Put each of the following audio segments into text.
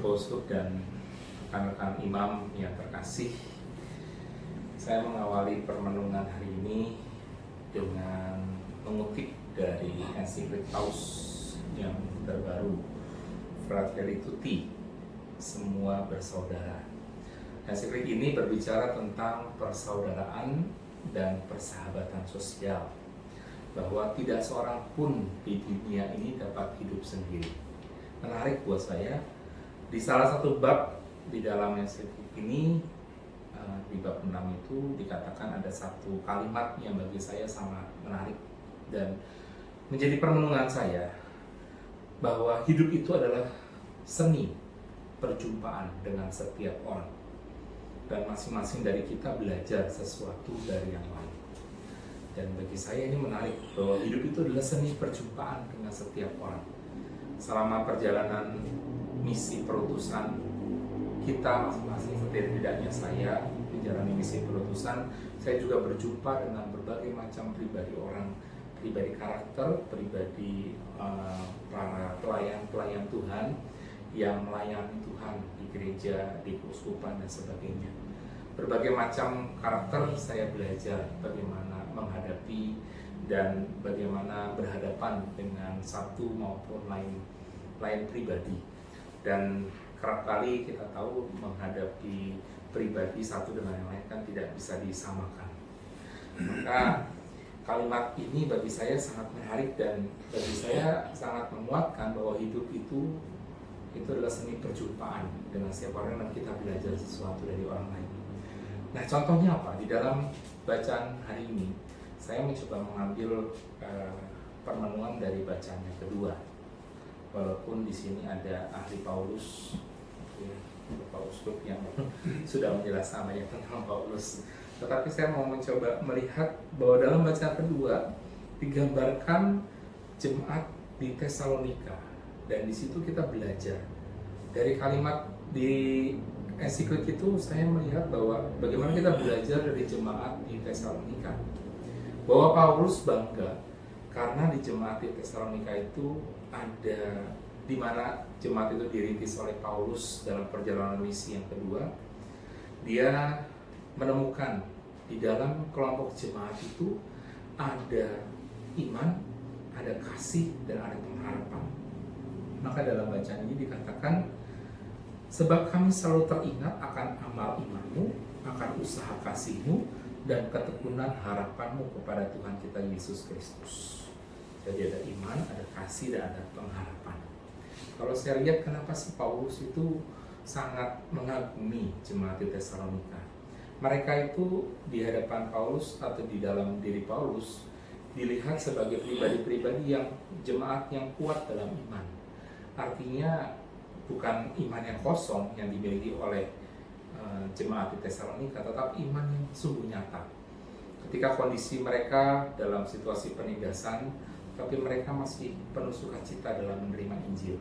Bapak Uskup dan rekan-rekan imam yang terkasih, saya mengawali permenungan hari ini dengan mengutip dari ensiklik Paus yang terbaru, Fratelli Tutti, semua bersaudara. Ensiklik ini berbicara tentang persaudaraan dan persahabatan sosial, bahwa tidak seorang pun di dunia ini dapat hidup sendiri. Menarik buat saya, di salah satu bab di dalam ensiklik ini, di bab 6 itu dikatakan ada satu kalimat yang bagi saya sangat menarik dan menjadi permenungan saya, bahwa hidup itu adalah seni perjumpaan dengan setiap orang, dan masing-masing dari kita belajar sesuatu dari yang lain. Dan bagi saya ini menarik, bahwa hidup itu adalah seni perjumpaan dengan setiap orang. Selama perjalanan misi perutusan kita masing-masing, setidaknya saya menjalani misi perutusan, saya juga berjumpa dengan berbagai macam pribadi orang, pribadi karakter, pribadi para pelayan Tuhan yang melayani Tuhan di gereja, di keuskupan dan sebagainya. Berbagai macam karakter saya belajar bagaimana menghadapi dan bagaimana berhadapan dengan satu maupun lain pribadi. Dan kerap kali kita tahu menghadapi pribadi satu dengan yang lain kan tidak bisa disamakan. Maka kalimat ini bagi saya sangat menarik dan bagi saya sangat menguatkan bahwa hidup itu adalah seni perjumpaan dengan siapa orang dan kita belajar sesuatu dari orang lain. Nah, contohnya apa? Di dalam bacaan hari ini saya mencoba mengambil permenungan dari bacaan yang kedua. Walaupun di sini ada ahli Paulus, Bapak Uskup yang sudah menjelaskan banyak tentang Paulus, tetapi saya mau mencoba melihat bahwa dalam bacaan kedua digambarkan jemaat di Tesalonika, dan di situ kita belajar dari kalimat di ensiklik itu. Saya melihat bahwa bagaimana kita belajar dari jemaat di Tesalonika, bahwa Paulus bangga karena di jemaat di Tesalonika itu ada, di mana jemaat itu dirintis oleh Paulus dalam perjalanan misi yang kedua. Dia menemukan di dalam kelompok jemaat itu ada iman, ada kasih, dan ada pengharapan. Maka dalam bacaan ini dikatakan, sebab kami selalu teringat akan amal imanmu, akan usaha kasihmu, dan ketekunan harapanmu kepada Tuhan kita Yesus Kristus. Jadi ada iman, ada kasih, dan ada pengharapan. Kalau saya lihat kenapa sih Paulus itu sangat mengagumi jemaat di Tesalonika. Mereka itu di hadapan Paulus atau di dalam diri Paulus dilihat sebagai pribadi-pribadi yang jemaat yang kuat dalam iman. Artinya bukan iman yang kosong yang dimiliki oleh jemaat di Tesalonika, tetapi iman yang sungguh nyata. Ketika kondisi mereka dalam situasi penindasan, tapi mereka masih penuh sukacita dalam menerima Injil.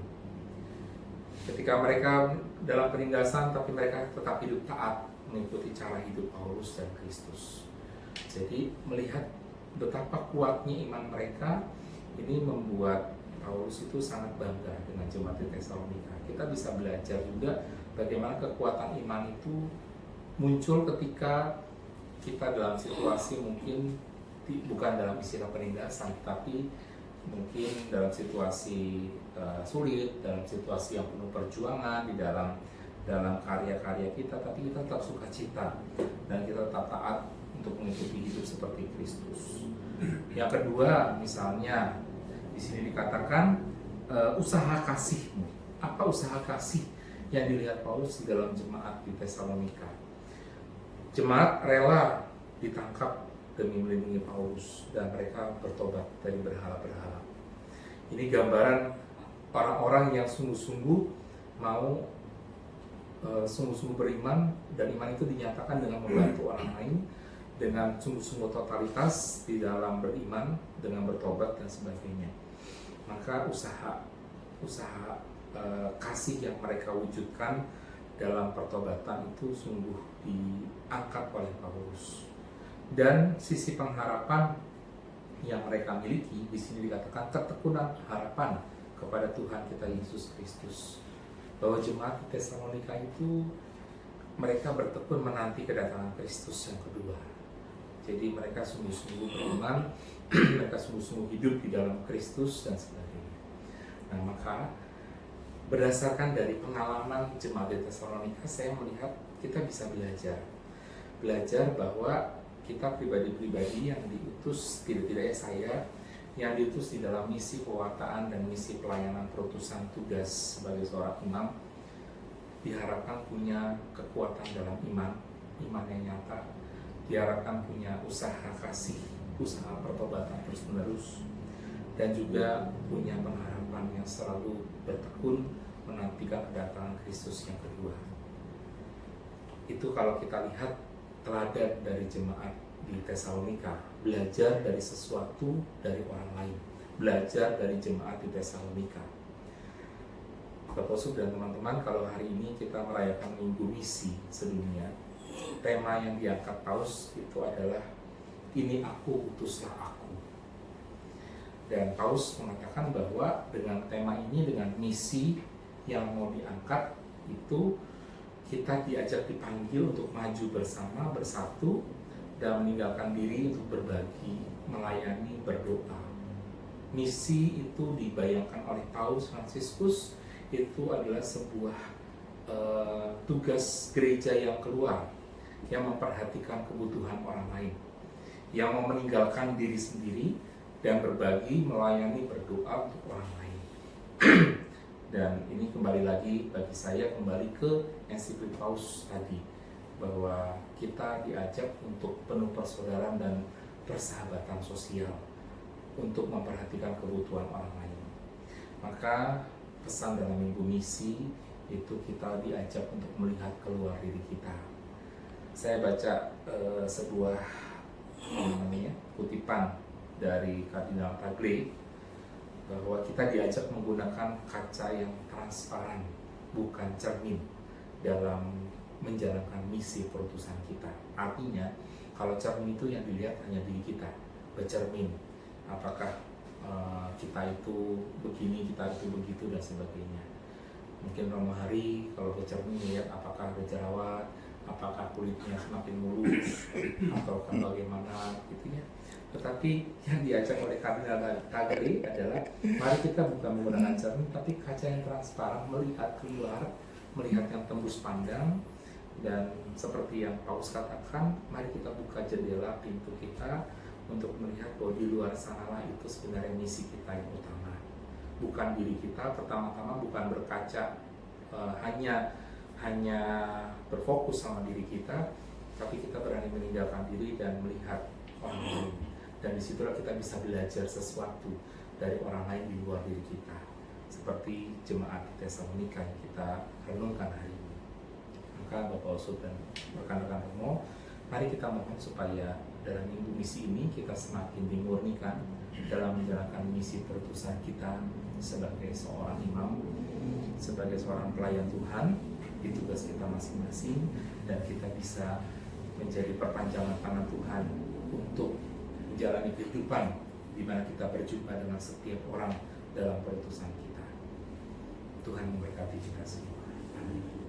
Ketika mereka dalam penindasan, tapi mereka tetap hidup taat mengikuti cara hidup Paulus dan Kristus. Jadi melihat betapa kuatnya iman mereka, ini membuat Paulus itu sangat bangga dengan jemaat di Tesalonika. Kita bisa belajar juga bagaimana kekuatan iman itu muncul ketika kita dalam situasi mungkin bukan dalam istilah penindasan, tapi mungkin dalam situasi sulit, dalam situasi yang penuh perjuangan di dalam karya-karya kita, tapi kita tetap sukacita dan kita tetap taat untuk mengikuti hidup seperti Kristus. Yang kedua, misalnya di sini dikatakan usaha kasihmu. Apa usaha kasih yang dilihat Paulus di dalam jemaat di Tesalonika? Jemaat rela ditangkap demi melindungi Paulus dan mereka bertobat dari berhala-berhala. Ini gambaran orang-orang yang sungguh-sungguh mau sungguh-sungguh beriman, dan iman itu dinyatakan dengan membantu orang lain, dengan sungguh-sungguh totalitas di dalam beriman, dengan bertobat dan sebagainya. Maka usaha kasih yang mereka wujudkan dalam pertobatan itu sungguh diangkat oleh Paulus. Dan sisi pengharapan yang mereka miliki di sini dikatakan ketekunan harapan kepada Tuhan kita Yesus Kristus. bahwa jemaat di Tesalonika itu mereka bertekun menanti kedatangan Kristus yang kedua. Jadi mereka sungguh-sungguh beriman, mereka sungguh-sungguh hidup di dalam Kristus dan sebagainya. Nah, maka berdasarkan dari pengalaman jemaat di Tesalonika, saya melihat kita bisa belajar bahwa kita pribadi-pribadi yang diutus, tidak-tidaknya saya, yang diutus di dalam misi pewartaan dan misi pelayanan perutusan tugas sebagai seorang imam, diharapkan punya kekuatan dalam iman yang nyata, diharapkan punya usaha kasih, usaha pertobatan terus-menerus, dan juga punya pengharapan yang selalu bertekun menantikan kedatangan Kristus yang kedua. Itu kalau kita lihat teladan dari jemaat di Tesalonika, belajar dari sesuatu dari orang lain, belajar dari jemaat di Tesalonika. Bapak Sub dan teman-teman, kalau hari ini kita merayakan Minggu Misi sedunia, tema yang diangkat Paus itu adalah ini aku, utuslah aku. Dan Paus mengatakan bahwa dengan tema ini, dengan misi yang mau diangkat itu, kita diajak dipanggil untuk maju bersama, bersatu, dan meninggalkan diri untuk berbagi, melayani, berdoa. Misi itu dibayangkan oleh Paus Fransiskus itu adalah sebuah tugas gereja yang keluar, yang memperhatikan kebutuhan orang lain, yang mau meninggalkan diri sendiri dan berbagi, melayani, berdoa untuk orang lain. Dan ini kembali lagi bagi saya kembali ke ensiklik Paus tadi, bahwa kita diajak untuk penuh persaudaraan dan persahabatan sosial untuk memperhatikan kebutuhan orang lain. Maka pesan dalam Minggu Misi itu kita diajak untuk melihat keluar diri kita. Saya baca sebuah kutipan dari Kardinal Tagle, bahwa kita diajak menggunakan kaca yang transparan, bukan cermin, dalam menjalankan misi perutusan kita. Artinya, kalau cermin itu yang dilihat hanya diri kita, bercermin, apakah kita itu begini, kita itu begitu, dan sebagainya. Mungkin Romo Hari kalau bercermin lihat apakah ada jerawat, apakah kulitnya semakin mulus, atau bagaimana gitu ya. Tetapi yang diajak oleh Kardinal Tagle adalah mari kita bukan menggunakan cermin, tapi kaca yang transparan, melihat keluar, melihat yang tembus pandang. Dan seperti yang Paus katakan, mari kita buka jendela pintu kita untuk melihat bahwa di luar sanalah itu sebenarnya misi kita yang utama, bukan diri kita. Pertama-tama bukan berkaca hanya berfokus sama diri kita, tapi kita berani meninggalkan diri dan melihat orang lain. Dan disitulah kita bisa belajar sesuatu dari orang lain di luar diri kita, seperti jemaat di Tesalonika yang kita renungkan hari ini. Maka Bapak Usut dan rekan-rekan Romo, mari kita mohon supaya dalam Minggu Misi ini kita semakin dimurnikan dalam menjalankan misi perutusan kita sebagai seorang imam, sebagai seorang pelayan Tuhan di tugas kita masing-masing, dan kita bisa menjadi perpanjangan tangan Tuhan untuk menjalani kehidupan di mana kita berjumpa dengan setiap orang dalam perutusan kita. Tuhan memberkati kita semua. Amin.